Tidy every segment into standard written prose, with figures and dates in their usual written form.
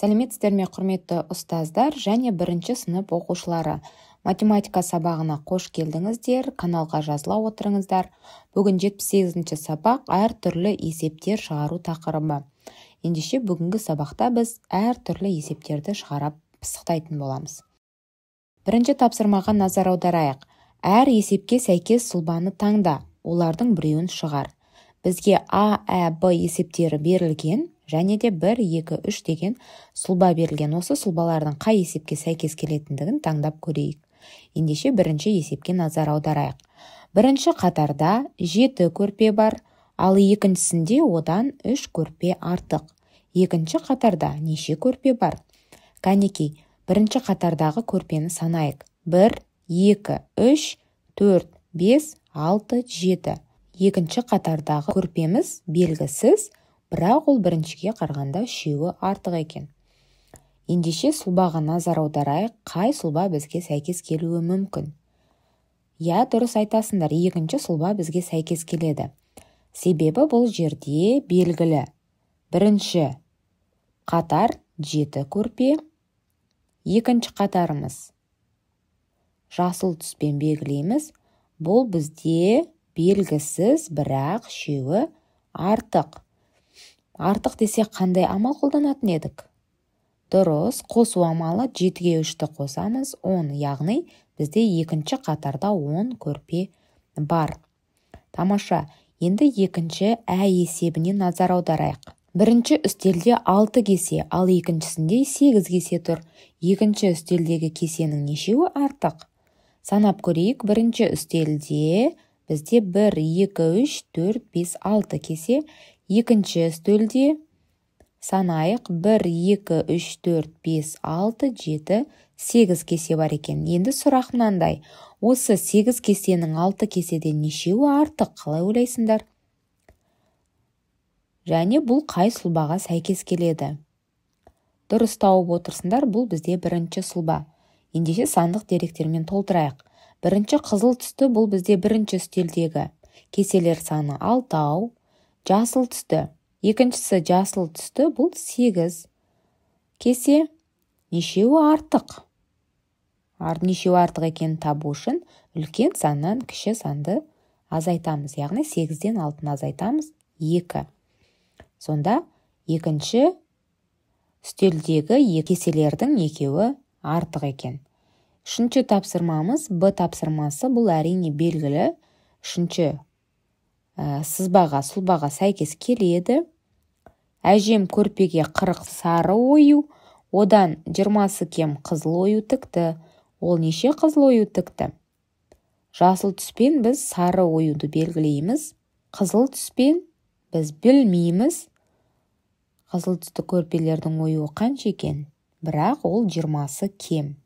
Сәлеметсіздер ме, құрметті ұстаздар және бірінші сынып оқушылары. Математика сабағына қош келдіңіздер, каналға жазыла отырыңыздар. Бүгін 78-ші сабақ әртүрлі есептер шығару тақырыбы. Ендеше бүгінгі сабақта біз әртүрлі есептерді шығарып пысықтайтын боламыз. Бірінші тапсырмаға назар аударайық. Әр есепке сәйкес сұлбаны таңда, олардың біреуін шығар. Бізге А, Ә, Б есептері берілген, және де 1, 2, 3 деген сұлба берілген. Осы сұлбалардың қай есепке сәйкес келетіндігін таңдап көрейік. Ендеше бірінші есепке назар аударайық. Бірінші қатарда 7 көрпе бар, ал екіншісінде одан 3 көрпе артық. Екінші қатарда неше көрпе бар? Кәнекей, бірінші қатардағы көрпені санайық. 1, 2, 3, 4, 5, 6, 7. Екінші қатардағы көрпеміз белгісіз, бірақ ол біріншіге қарағанда 3-і артық екен. Ендеше сұлбаға назар аударайық, қай сұлба бізге сәйкес келуі мүмкін? Я, дұрыс айтасыңдар, екінші сұлба бізге сәйкес келеді. Себебі бұл жерде белгілі. Бірінші қатар 7 көрпе, екінші қатарымыз жасыл түспен белгілейміз. Бұл бізде белгісіз, бірақ 3-і артық. Артық десе қандай амал қолданатын едік? Дұрыс, қосу амалы 7-ге 3-ті қосамыз, 10, яғни бізде екінші қатарда 10 көрпе бар. Тамаша, енді екінші Ә есебіне назар аударайық. Бірінші үстелде 6 кесе, ал екіншісінде 8 кесе тұр. Екінші үстелдегі кесенің нешеуі артық? Санап көрейік, бірінші үстелде бізде 1, 2, 3, 4, 5, 6 кесе. Екінші үстелде санайық 1, 2, 3, 4, 5, 6, 7, 8 кесе бар екен. Енді сұрақ мынандай, осы 8 кесенің 6 кеседен нешеуі артық? Қалай ойлайсыңдар? Және бұл қай сұлбаға сәйкес келеді? Дұрыс тауып отырсыңдар, бұл бізде бірінші сұлба. Ендеше сандық деректермен толтырайық. Бірінші қызыл түсті бұл бізде бірінші үстелдегі кеселер саны 6, жасыл түсті. Екіншісі жасыл түсті бұл 8 кесе. Нешеуі артық? Нешеуі артық екенін табу үшін үлкен саннан кіші санды азайтамыз. Яғни 8-ден 6-ны азайтамыз 2. Сонда екінші үстелдегі кеселердің екеуі артық екен. Үшінші тапсырмамыз, Б тапсырмасы, бұл әрине белгілі. Үшінші сұлбаға сәйкес келеді. Әжем көрпеге 40 сары ою, одан 20 кем қызыл ою тікті. Ол неше қызыл ою тікті? Жасыл түспен біз сары оюды белгілейміз. Қызыл түспен біз білмейміз. Қызыл түсті көрпелердің ойуы қанша екен? Бірақ ол 20 кем.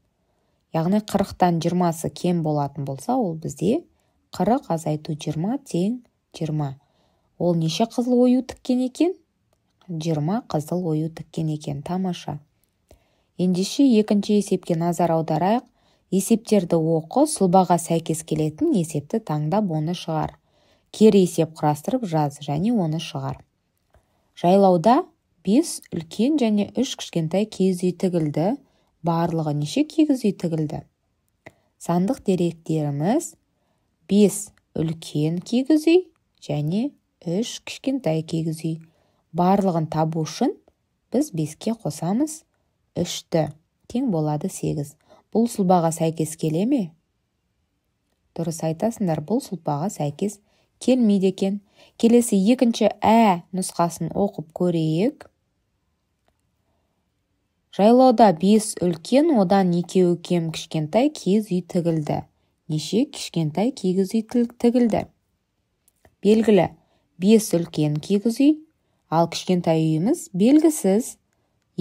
Яғни 40-тан 20 кем болатын болса, ол бізде 40 азайту 20 тең 20. Ол неше қызыл ою тіккен екен? 20 қызыл ою тіккен екен. Тамаша. Ендеше екінші есепке назар аударайық. Есептерді оқы, сұлбаға сәйкес келетін есепті таңдап оны шығар. Кері есеп құрастырып жаз және оны шығар. Жайлауда 5 үлкен және 3 кішкентай киіз үй тігілді. Барлығы неше киіз үй тігілді? Сандық деректеріміз 5 үлкен киіз үй және 3 кішкентай киіз үй. Барлығын табу үшін біз 5-ке қосамыз 3-ті. Тең болады 8. Бұл сұлбаға сәйкес келе ме? Дұрыс айтасыңдар, бұл сұлбаға сәйкес келмейді екен. Келесі екінші Ә нұсқасын оқып көрейік. Жайлауда 5 үлкен, одан 2 кем кішкентай киіз үй тігілді. Неше кішкентай киіз үй тігілді? Белгілі, 5 үлкен киіз үй, ал кішкентай үйіміз белгісіз.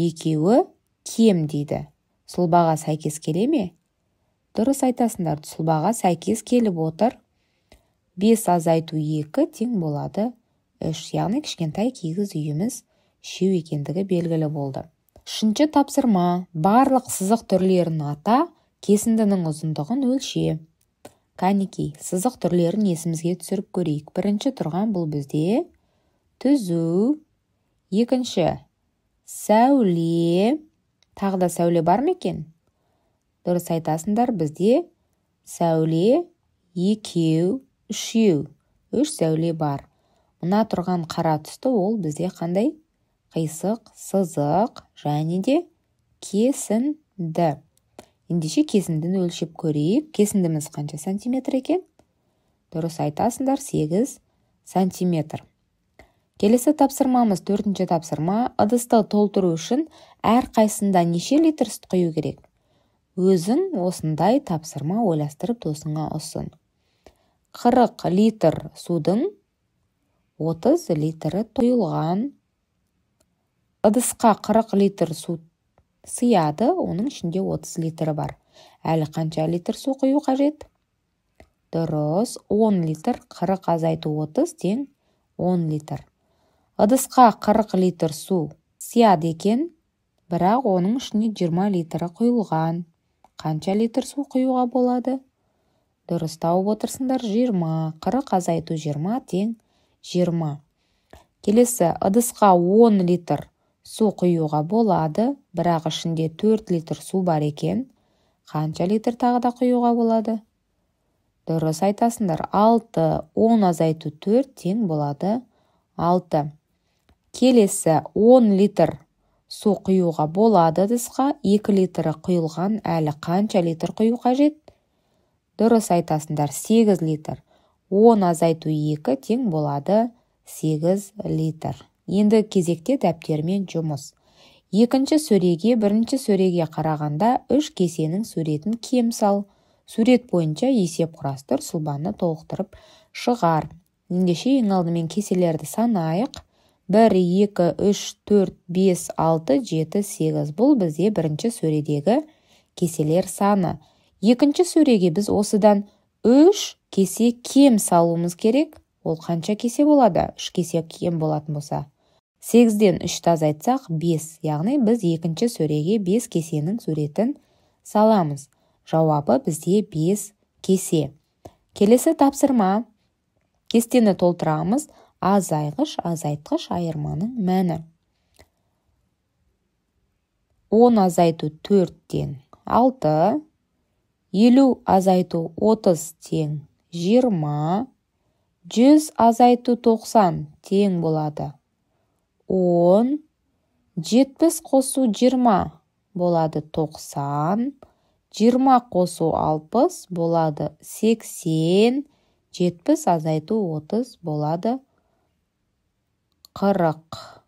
2 кем дейді. Сұлбаға сәйкес келе ме? Дұрыс айтасыңдар, сұлбаға сәйкес келіп отыр. 5 азайту 2 тең болады 3. Яғни кішкентай киіз үйіміз 3 екендігі белгілі болды. Үшінші тапсырма, барлық сызық түрлерін ата, кесіндінің ұзындығын өлше. Кәнекей, сызық түрлерін есімізге түсіріп көрейік. Бірінші тұрған бұл бізде түзу, екінші сәуле. Тағы да сәуле бар ма екен? Дұрыс айтасыңдар, бізде сәуле, екеу, үшеу. Үш сәуле бар. Мына тұрған қара түсті ол бізде қандай? Қисық, сызық және де кесінді. Ендеше кесіндіні өлшеп көрейік. Кесіндіміз қанша сантиметр екен? Дұрыс айтасыңдар, 8 сантиметр. Келесі тапсырмамыз 4-ші тапсырма. Ыдысты толтыру үшін әр қайсында неше литр сүт құю керек? Өзің осындай тапсырма ойластырып досыңа ұсын. 40 литр судың 30 литрі құйылған. Ыдысқа 40 литр су сыяды, оның ішінде 30 литрі бар. Әлі қанша литр су құю қажет? Дұрыс, 10 литр, 40 азайту 30 тең 10 литр. Ыдысқа 40 литр су сыяды екен, бірақ оның ішіне 20 литрі құйылған. Қанша литр су құюға болады? Дұрыс тауып отырсыңдар, 20. 40 азайту 20 тең 20. Келесі, ыдысқа 10 литр су құюға болады, бірақ ішінде 4 литр су бар екен. Қанша литр тағы да құюға болады? Дұрыс айтасыңдар, 6. 10 азайту 4 тең болады 6. Келесі, 10 литр су құюға болады ыдысқа, 2 литрі құйылған, әлі қанша литр құю қажет? Дұрыс айтасыңдар, 8 литр. 10 азайту 2 тең болады 8 литр. Енді кезекте дәптермен жұмыс. Екінші сөреге бірінші сөреге қарағанда 3 кесенің суретін кем сал. Сурет бойынша есеп құрастыр, сұлбаны толықтырып шығар. Ендеше ең алдымен кеселерді санайық. 1, 2, 3, 4, 5, 6, 7, 8. Бұл бізде бірінші сөредегі кеселер саны. Екінші сөреге біз осыдан 3 кесе кем салуымыз керек. Ол қанша кесе болады? 3 кесе кем болатын болса. 8-ден 3-ті азайтсақ 5. Яғни біз екінші сөреге 5 кесенің суретін саламыз. Жауабы бізде 5 кесе. Келесі тапсырма. Кестені толтырамыз. Азайғыш, азайтқыш айырманың мәні. 10 азайту 4 тең 6. 50 азайту 30 тең 20. 100 азайту 90 тең болады 10. 70 қосу 20 болады 90. 20 қосу 60 болады 80. 70 азайту 30 болады 40.